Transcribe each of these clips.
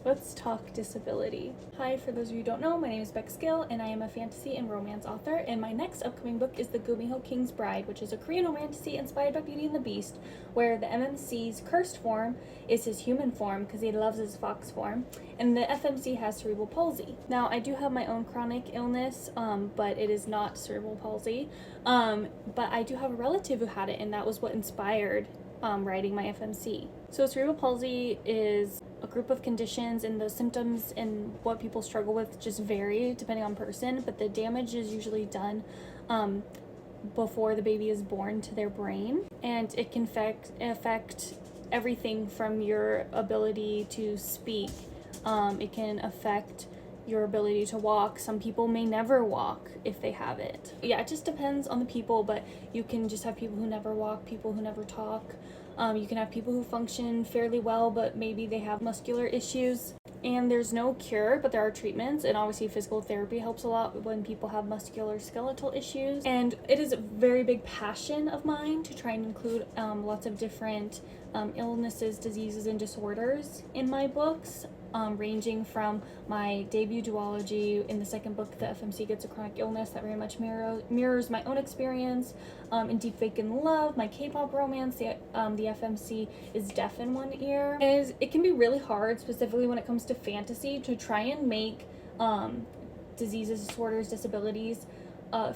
Let's talk disability. Hi, for those of you who don't know, my name is Beck Skill, and I am a fantasy and romance author, and my next upcoming book is the Gumiho King's Bride, which is a Korean romantasy inspired by Beauty and the Beast, where the MMC's cursed form is his human form, because he loves his fox form, and the FMC has cerebral palsy. Now, I do have my own chronic illness, but it is not cerebral palsy, but I do have a relative who had it, and that was what inspired writing my FMC. So cerebral palsy is a group of conditions, and the symptoms and what people struggle with just vary depending on person, but the damage is usually done before the baby is born to their brain, and it can affect everything from your ability to speak. It can affect your ability to walk. Some people may never walk if they have it. Yeah, it just depends on the people, but you can just have people who never walk, people who never talk. You can have people who function fairly well, but maybe they have muscular issues. And there's no cure, but there are treatments, and obviously physical therapy helps a lot when people have musculoskeletal issues. And it is a very big passion of mine to try and include lots of different illnesses, diseases, and disorders in my books, ranging from my debut duology. In the second book, the FMC gets a chronic illness that very much mirrors my own experience. In Deep Fake in Love, my K-pop romance, the FMC is deaf in one ear. And it can be really hard, specifically when it comes to fantasy, to try and make diseases, disorders, disabilities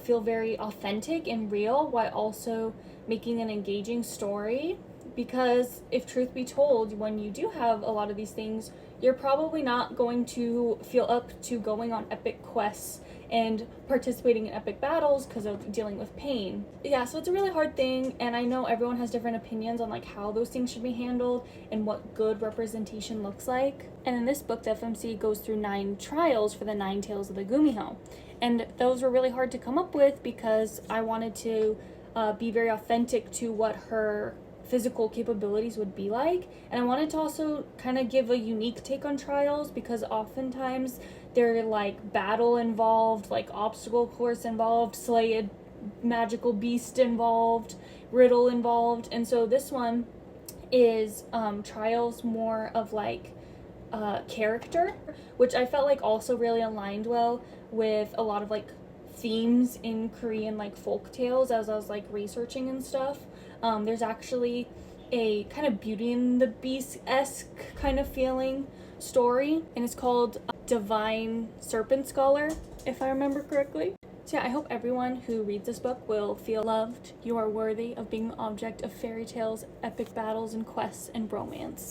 feel very authentic and real, while also making an engaging story. Because if truth be told, when you do have a lot of these things, you're probably not going to feel up to going on epic quests and participating in epic battles because of dealing with pain. Yeah, so it's a really hard thing, and I know everyone has different opinions on like how those things should be handled and what good representation looks like. And in this book, the FMC goes through 9 trials for the 9 tales of the Gumiho, and those were really hard to come up with because I wanted to be very authentic to what her physical capabilities would be like, and I wanted to also kind of give a unique take on trials, because oftentimes they're like battle involved, like obstacle course involved, slay a magical beast involved, riddle involved, and so this one is trials more of like character, which I felt like also really aligned well with a lot of like themes in Korean like folk tales as I was like researching and stuff. There's actually a kind of Beauty and the Beast-esque kind of feeling story, and it's called Divine Serpent Scholar, if I remember correctly. So yeah, I hope everyone who reads this book will feel loved. You are worthy of being the object of fairy tales, epic battles, and quests, and romance.